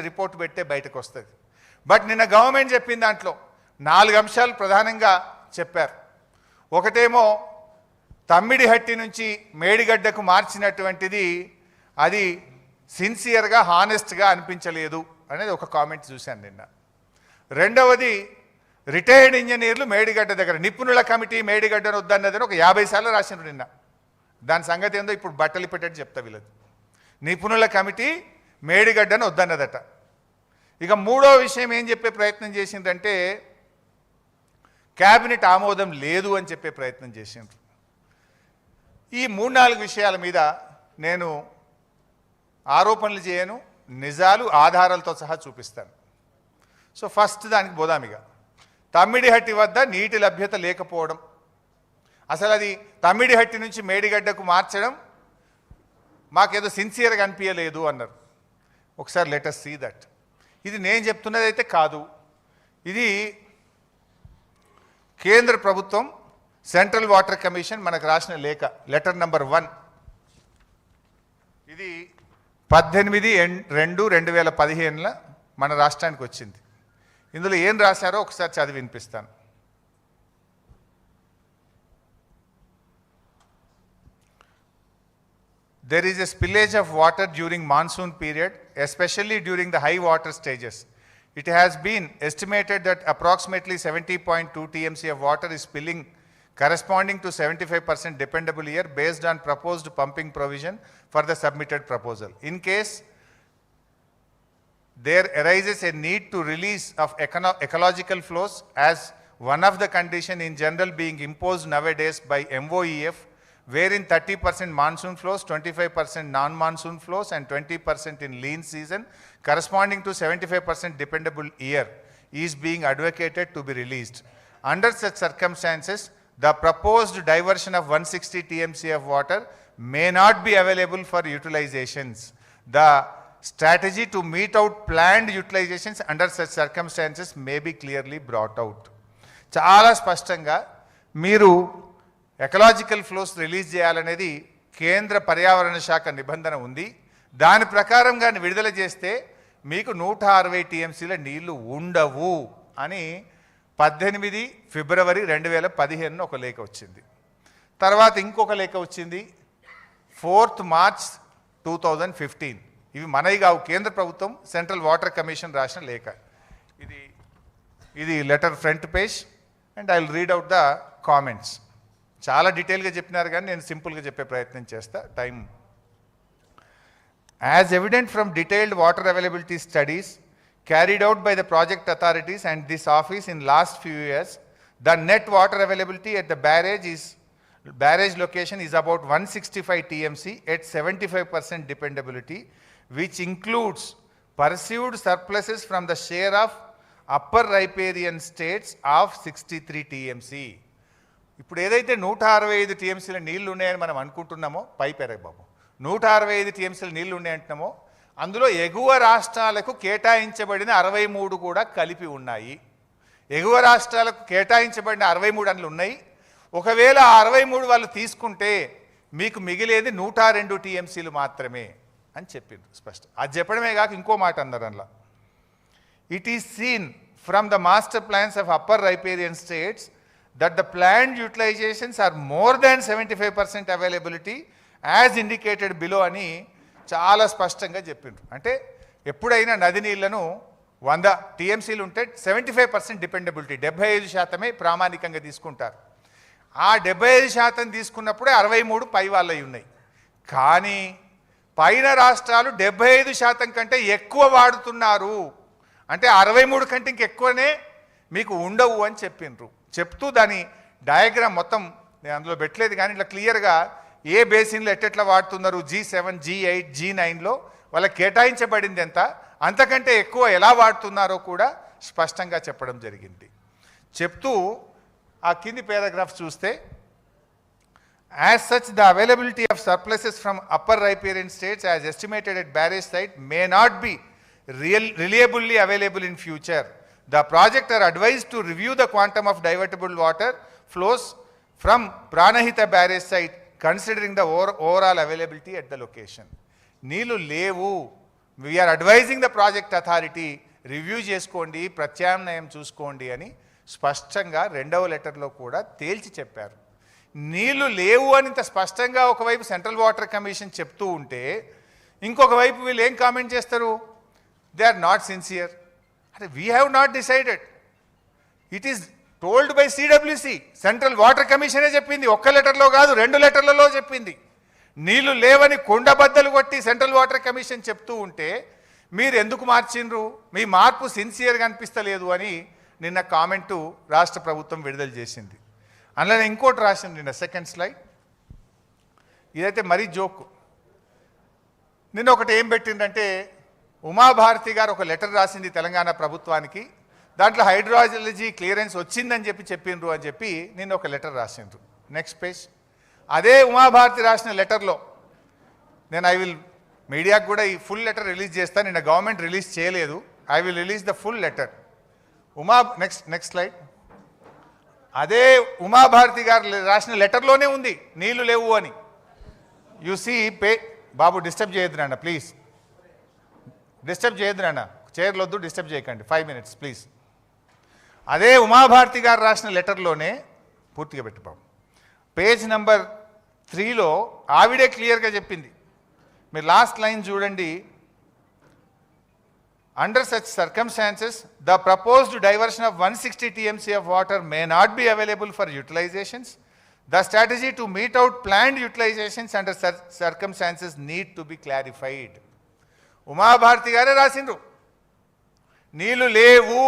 Report పెట్టే బయటకు వస్తుంది. బట్ నిన్న గవర్నమెంట్ చెప్పిన దాంట్లో 4 అంశాలు ప్రధానంగా చెప్పారు. ఒకటేమో తమ్మిడిహట్టి నుంచి మేడిగడ్డకు మార్చినటువంటిది అది సిన్సియర్గా హానెస్ట్గా అనిపించలేదు అనేది ఒక కామెంట్ చూశాను నిన్న. రెండవది రిటైర్డ్ ఇంజనీర్లు మేడిగడ్డ దగ్గర నిపుణుల కమిటీ మేడిగడ్డను వద్దన్నదని ఒక 50 సార్లు రాసినారు నిన్న. దాని సంగతి ఏందో ఇప్పుడు బట్టలు పెట్టేట్టు చెప్తా వీళ్ళది. నిపుణుల కమిటీ మేడిగడ్డను వద్దన్నదట. ఇక మూడో విషయం ఏం చెప్పే ప్రయత్నం చేసిందంటే క్యాబినెట్ ఆమోదం లేదు అని చెప్పే ప్రయత్నం చేసిండ్రు. ఈ 3-4 విషయాల మీద నేను ఆరోపణలు చేయను, నిజాలు ఆధారాలతో సహా చూపిస్తాను. సో ఫస్ట్ దానికి పోదామిగా. తమ్మిడిహట్టి వద్ద నీటి లభ్యత లేకపోవడం, అసలు అది తమ్మిడిహట్టి నుంచి మేడిగడ్డకు మార్చడం మాకేదో సిన్సియర్గా అనిపించలేదు అన్నారు. ఒకసారి లెట్ us సీ దట్. ఇది నేను చెప్తున్నది అయితే కాదు, ఇది కేంద్ర ప్రభుత్వం సెంట్రల్ వాటర్ కమిషన్ మనకు రాసిన లేఖ, లెటర్ నంబర్ 1. ఇది 18/2/2015 మన రాష్ట్రానికి వచ్చింది. ఇందులో ఏం రాశారో ఒకసారి చదివి వినిపిస్తాను. There is a spillage of water during monsoon period, especially during the high water stages. It has been estimated that approximately 70.2 TMC of water is spilling, corresponding to 75% dependable year based on proposed pumping provision for the submitted proposal. In case there arises a need to release of ecological flows as one of the condition in general being imposed nowadays by MOEF, wherein 30% monsoon flows, 25% non-monsoon flows and 20% in lean season corresponding to 75% dependable year is being advocated to be released. Under such circumstances, the proposed diversion of 160 TMC of water may not be available for utilizations. The strategy to meet out planned utilizations under such circumstances may be clearly brought out. చాలా స్పష్టంగా మీరు ecological flows release చేయాలనేది కేంద్ర పర్యావరణ శాఖ నిబంధన ఉంది. దాని ప్రకారంగా విడుదల చేస్తే మీకు 160 TMCల నీళ్లు ఉండవు అని 18 ఫిబ్రవరి 2015 ఒక లేఖ వచ్చింది. తర్వాత ఇంకొక లేఖ వచ్చింది 4th మార్చ్ 2015. ఇవి మనవి కావు, కేంద్ర ప్రభుత్వం సెంట్రల్ వాటర్ కమిషన్ రాసిన లేఖ. ఇది letter front page and I will read out the comments. చాలా డీటెయిల్గా చెప్పినారు కానీ నేను సింపుల్గా చెప్పే ప్రయత్నం చేస్తా, time. As evident from detailed water availability studies carried out by the project authorities and this office in last few years, the net water availability at the barrage location is about 165 TMC at 75% dependability, which includes perceived surpluses from the share of upper riparian states of 63 TMC. ఇప్పుడు ఏదైతే 165 TMCల నీళ్లు ఉన్నాయని మనం అనుకుంటున్నామో, బాబు 165 TMCల నీళ్లు ఉన్నాయంటున్నామో, అందులో ఎగువ రాష్ట్రాలకు కేటాయించబడిన 63 కూడా కలిపి ఉన్నాయి. ఎగువ రాష్ట్రాలకు కేటాయించబడిన 63 అందులో ఉన్నాయి. ఒకవేళ 63 వాళ్ళు తీసుకుంటే మీకు మిగిలేది 102 TMCలు మాత్రమే అని చెప్పింది స్పష్టం. అది చెప్పడమే కాక ఇంకో మాట అన్నారు అందులో. It is seen from the master plans of upper riparian states that the planned utilizations are more than 75% availability as indicated below అని చాలా స్పష్టంగా చెప్పిండ్రు. అంటే ఎప్పుడైనా నది నీళ్లను 100 TMCలు ఉంటే 75% డిపెండబిలిటీ, 75% ప్రామాణికంగా తీసుకుంటారు. ఆ 75% తీసుకున్నప్పుడే 63 పై వాళ్ళవి ఉన్నాయి. కానీ పైన రాష్ట్రాలు 75% కంటే ఎక్కువ వాడుతున్నారు. అంటే 63 కంటే ఇంకెక్కువనే మీకు ఉండవు అని చెప్పిండ్రు. చెప్తూ దాని డయాగ్రామ్ మొత్తం నేను అందులో పెట్టలేదు కానీ ఇట్లా క్లియర్గా ఏ బేసిన్లో ఎట్టెట్లా వాడుతున్నారు, G7, G8, G9లో వాళ్ళకి కేటాయించబడింది ఎంత, అంతకంటే ఎక్కువ ఎలా వాడుతున్నారో కూడా స్పష్టంగా చెప్పడం జరిగింది. చెప్తూ ఆ కింది పారాగ్రాఫ్ చూస్తే, as such the availability of surpluses from upper riparian states as estimated at barrage site may not be reliably available in future. The project are advised to review the quantum of divertible water flows from Pranahita barrage site considering the overall availability at the location. నీళ్ళు లేవు, we're advising the project authority review చేసుకోండి, ప్రత్యామ్నాయం చూసుకోండి అని స్పష్టంగా రెండవ లెటర్లో కూడా తేల్చి చెప్పారు. నీళ్లు లేవు అని ఇంత స్పష్టంగా ఒకవైపు సెంట్రల్ వాటర్ కమిషన్ చెప్తూ ఉంటే ఇంకొక వైపు వీళ్ళు ఏం కామెంట్ చేస్తారు? They are not sincere. అంటే we have not decided, it is told by CWC. Central water కమిషనే చెప్పింది, ఒక్క లెటర్లో కాదు 2 లెటర్లలో చెప్పింది. నీళ్లు లేవని కొండబద్దలు కొట్టి సెంట్రల్ వాటర్ కమిషన్ చెప్తూ ఉంటే మీరు ఎందుకు మార్చిండ్రు? మీ మార్పు సిన్సియర్గా అనిపిస్తలేదు అని నిన్న కామెంటు రాష్ట్ర ప్రభుత్వం విడుదల చేసింది. అందులో ఇంకోటి రాసింది నిన్న, సెకండ్ స్లైడ్. ఇదైతే మరీ జోక్. నిన్న ఒకటి ఏం పెట్టిందంటే, ఉమాభారతి గారు ఒక లెటర్ రాసింది తెలంగాణ ప్రభుత్వానికి, దాంట్లో హైడ్రాలజీ క్లియరెన్స్ వచ్చిందని చెప్పిండ్రు అని చెప్పి నిన్న ఒక లెటర్ రాసిండ్రు. Next page. అదే ఉమాభారతి రాసిన లెటర్లో నేను మీడియాకు కూడా ఈ ఫుల్ లెటర్ రిలీజ్ చేస్తాను. నిన్న గవర్నమెంట్ రిలీజ్ చేయలేదు. I will release the full letter. Next slide. అదే ఉమాభారతి గారు రాసిన లెటర్లోనే ఉంది నీళ్లు లేవు అని. యు సీ బాబు డిస్టర్బ్ చేయొద్దు నాన్న, ప్లీజ్ డిస్టర్బ్ చేయొద్దు నాన్న, చైర్లు వద్దు, డిస్టర్బ్ చేయకండి, 5 minutes ప్లీజ్. అదే ఉమాభారతి గారు రాసిన లెటర్లోనే పూర్తిగా పెట్టు బాబు. పేజ్ నెంబర్ 3లో ఆవిడే క్లియర్గా చెప్పింది. మీరు లాస్ట్ లైన్ చూడండి. Under such circumstances, the proposed diversion of 160 TMC of water may not be available for utilizations. The strategy to meet out planned utilizations under such circumstances need to be clarified. Uma Bharti గారే రాసిండ్రు, నీళ్లు లేవు,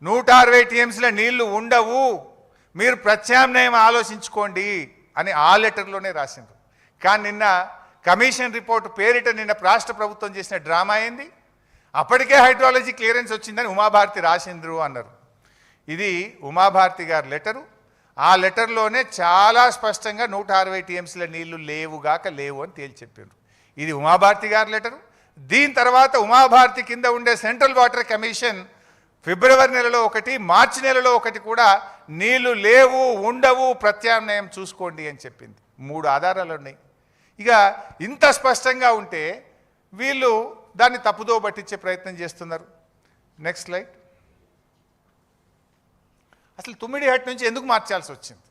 160 TMCల నీళ్లు ఉండవు, మీరు ప్రత్యామ్నాయం ఆలోచించుకోండి అని ఆ లెటర్లోనే రాసిండ్రు. కానీ నిన్న కమిషన్ రిపోర్ట్ పేరిట నిన్న రాష్ట్ర ప్రభుత్వం చేసిన డ్రామా ఏంది? అప్పటికే హైడ్రాలజీ క్లియరెన్స్ వచ్చిందని ఉమాభారతి రాసిండ్రు అన్నారు. ఇది ఉమాభారతి గారి లెటరు. ఆ లెటర్లోనే చాలా స్పష్టంగా 160 TMCల నీళ్లు లేవు అని తేల్చి చెప్పారు. ఇది ఉమాభారతి గారి లెటరు. దీని తర్వాత ఉమాభారతి కింద ఉండే సెంట్రల్ వాటర్ కమిషన్ ఫిబ్రవరి నెలలో ఒకటి, మార్చి నెలలో ఒకటి కూడా నీళ్లు లేవు, ఉండవు, ప్రత్యామ్నాయం చూసుకోండి అని చెప్పింది. 3 ఆధారాలు ఉన్నాయి. ఇక ఇంత స్పష్టంగా ఉంటే వీళ్ళు దాన్ని తప్పుదో పట్టించే ప్రయత్నం చేస్తున్నారు. Next slide. అసలు తుమ్మిడిహట్ నుంచి ఎందుకు మార్చాల్సి వచ్చింది?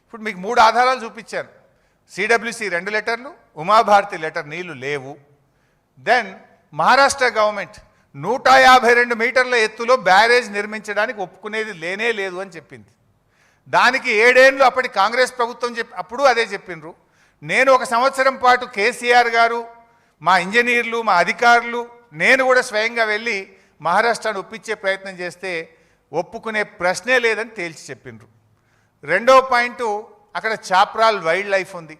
ఇప్పుడు మీకు 3 ఆధారాలు చూపించాను. సిడబ్ల్యూసి 2 లెటర్లు, ఉమాభారతి లెటర్ నీళ్లు లేవు. దెన్ మహారాష్ట్ర గవర్నమెంట్ 152 మీటర్ల ఎత్తులో బ్యారేజ్ నిర్మించడానికి ఒప్పుకునేది లేనే లేదు అని చెప్పింది. దానికి 7 ఏళ్ళు అప్పటి కాంగ్రెస్ ప్రభుత్వం అప్పుడు అదే చెప్పిండ్రు. నేను 1 సంవత్సరం పాటు కేసీఆర్ గారు, మా ఇంజనీర్లు, మా అధికారులు, నేను కూడా స్వయంగా వెళ్ళి మహారాష్ట్రను ఒప్పించే ప్రయత్నం చేస్తే ఒప్పుకునే ప్రశ్నే లేదని తేల్చి చెప్పిండ్రు. 2వ పాయింట్, అక్కడ చాప్రాల్ వైల్డ్ లైఫ్ ఉంది.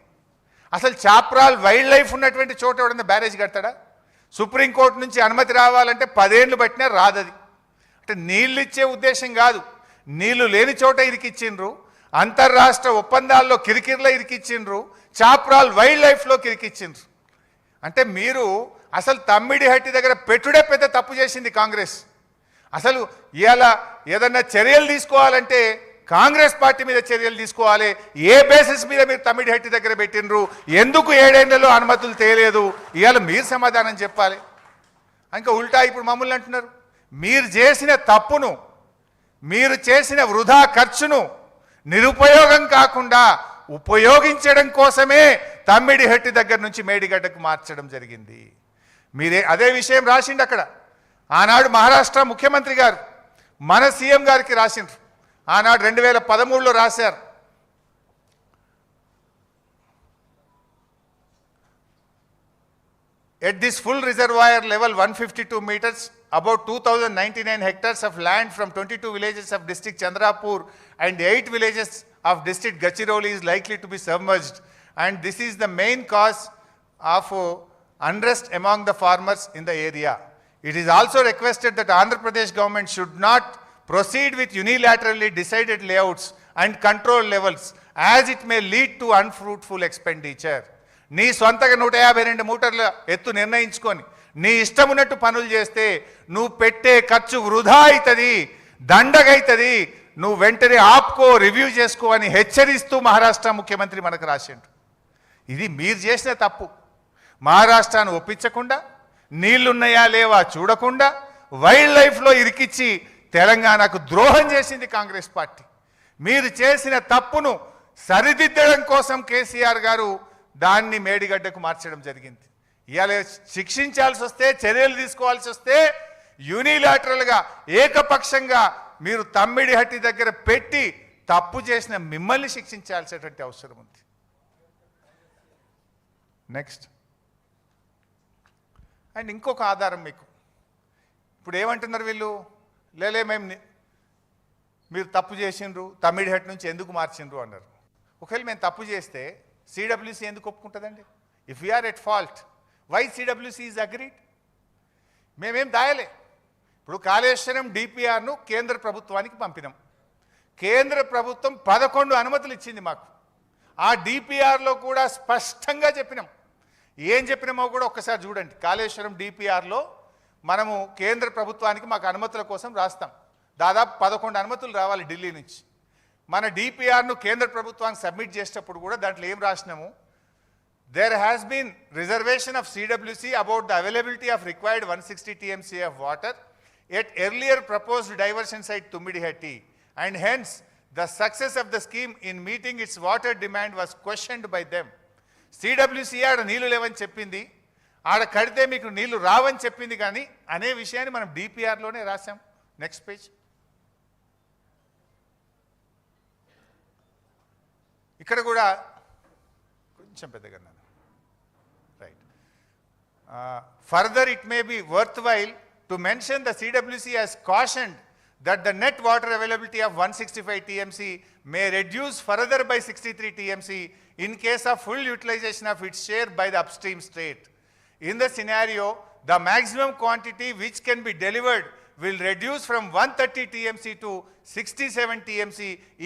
అసలు చాప్రాల్ వైల్డ్ లైఫ్ ఉన్నటువంటి చోట ఎవడన్నా బ్యారేజ్ కడతాడా? సుప్రీంకోర్టు నుంచి అనుమతి రావాలంటే 10 ఏళ్ళు పట్టినా రాదది. అంటే నీళ్ళు ఇచ్చే ఉద్దేశం కాదు, నీళ్లు లేని చోట ఇరికిచ్చిండ్రు, అంతర్రాష్ట్ర ఒప్పందాల్లో కిరికిర్లో ఇరికిచ్చిండ్రు, చాప్రాల్ వైల్డ్ లైఫ్లో కిరికిచ్చిండ్రు. అంటే మీరు అసలు తమ్మిడిహట్టి దగ్గర పెట్టుడే పెద్ద తప్పు చేసింది కాంగ్రెస్. అసలు ఇవాళ ఏదన్నా చర్యలు తీసుకోవాలంటే కాంగ్రెస్ పార్టీ మీద చర్యలు తీసుకోవాలి. ఏ బేసిస్ మీద మీరు తమ్మిడిహట్టి దగ్గర పెట్టినరు? ఎందుకు 7 ఏళ్లలో అనుమతులు తేలేదు? ఇవాళ మీరు సమాధానం చెప్పాలి. ఇంకా ఉల్టా ఇప్పుడు మమ్మల్ని అంటున్నారు. మీరు చేసిన తప్పును, మీరు చేసిన వృధా ఖర్చును నిరుపయోగం కాకుండా ఉపయోగించడం కోసమే తమ్మిడిహట్టి దగ్గర నుంచి మేడిగడ్డకు మార్చడం జరిగింది. మీరే అదే విషయం రాసిండు అక్కడ. ఆనాడు మహారాష్ట్ర ముఖ్యమంత్రి గారు మన సీఎం గారికి రాసిండ్రు. ఆనాడు 2013లో రాశారు. At this full reservoir level 152 meters, about 2099 hectares of land from 22 villages of district Chandrapur and 8 villages of district Gachiroli is likely to be submerged, and this is the main cause of unrest among the farmers in the area. It is also requested that Andhra Pradesh government should not proceed with unilaterally decided layouts and control levels, as it may lead to unfruitful expenditure. నీ సొంతగా 152 మీటర్ల ఎత్తు నిర్ణయించుకొని నీ ఇష్టం ఉన్నట్టు పనులు చేస్తే నువ్వు పెట్టే ఖర్చు వృధా అవుతుంది, దండగైతుంది. నువ్వు వెంటనే ఆపుకో, రివ్యూ చేసుకో అని హెచ్చరిస్తూ మహారాష్ట్ర ముఖ్యమంత్రి మనకు రాసిండు. ఇది మీరు చేసిన తప్పు. మహారాష్ట్రను ఒప్పించకుండా నీళ్లున్నాయా లేవా చూడకుండా వైల్డ్ లైఫ్లో ఇరికిచ్చి తెలంగాణకు ద్రోహం చేసింది కాంగ్రెస్ పార్టీ. మీరు చేసిన తప్పును సరిదిద్దడం కోసం కేసీఆర్ గారు దాన్ని మేడిగడ్డకు మార్చడం జరిగింది. ఇవాళ శిక్షించాల్సి వస్తే, చర్యలు తీసుకోవాల్సి వస్తే యూనిలాటరల్గా ఏకపక్షంగా మీరు తమ్మిడిహట్టి దగ్గర పెట్టి తప్పు చేసిన మిమ్మల్ని శిక్షించాల్సినటువంటి అవసరం ఉంది. నెక్స్ట్ అండ్ ఇంకొక ఆధారం మీకు. ఇప్పుడు ఏమంటున్నారు వీళ్ళు, లేలే మీరు తప్పు చేసిండ్రు, తమ్మిడిహట్టి నుంచి ఎందుకు మార్చిండ్రు అన్నారు. ఒకవేళ మేము తప్పు చేస్తే సిడబ్ల్యూసి ఎందుకు ఒప్పుకుంటుందండి? If we are at fault, why CWC is agreed? మేమేం దాయలే. ఇప్పుడు కాళేశ్వరం డిపిఆర్ను కేంద్ర ప్రభుత్వానికి పంపినాం. కేంద్ర ప్రభుత్వం 11 అనుమతులు ఇచ్చింది మాకు. ఆ డిపిఆర్లో కూడా స్పష్టంగా చెప్పినాం. ఏం చెప్పినామో కూడా ఒక్కసారి చూడండి. కాళేశ్వరం డిపిఆర్లో మనము కేంద్ర ప్రభుత్వానికి మాకు అనుమతుల కోసం రాస్తాం. దాదాపు 11 అనుమతులు రావాలి ఢిల్లీ నుంచి. మన డిపిఆర్ను కేంద్ర ప్రభుత్వానికి సబ్మిట్ చేసేటప్పుడు కూడా దాంట్లో ఏం రాసినాము, there has been reservation of CWC about the availability of required 160 TMC of water at earlier proposed diversion site Tummidihatti, and hence the success of the scheme in meeting its water demand was questioned by them. CWC ఆడ నీళ్లు లేవని చెప్పింది, ఆడ కడితే మీకు నీళ్లు రావని చెప్పింది, కానీ అనే విషయాన్ని మనం డిపిఆర్లోనే రాసాం. Next page. ఇక్కడ కూడా కొంచెం పెద్దగా right. Further it may be worth while to mention the CWC has cautioned that the net water availability of 165 TMC may reduce further by 63 TMC in case of full utilization of its share by the upstream state. In the scenario, the maximum quantity which can be delivered will reduce from 130 TMC to 67 TMC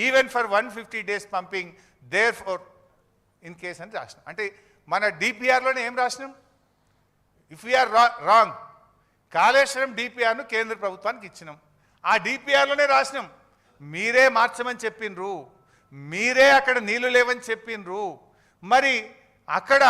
even for 150 days pumping. Therefore, in case అని రాసినాం. అంటే మన డిపిఆర్లోనే ఏం రాసినాం, if we are wrong, Kaleshwaram డిపిఆర్ను కేంద్ర ప్రభుత్వానికి ఇచ్చినాం. ఆ డిపిఆర్లోనే రాసినాం, మీరే మార్చమని చెప్పిండ్రు, మీరే అక్కడ నీళ్లు లేవని చెప్పిండ్రు, మరి అక్కడ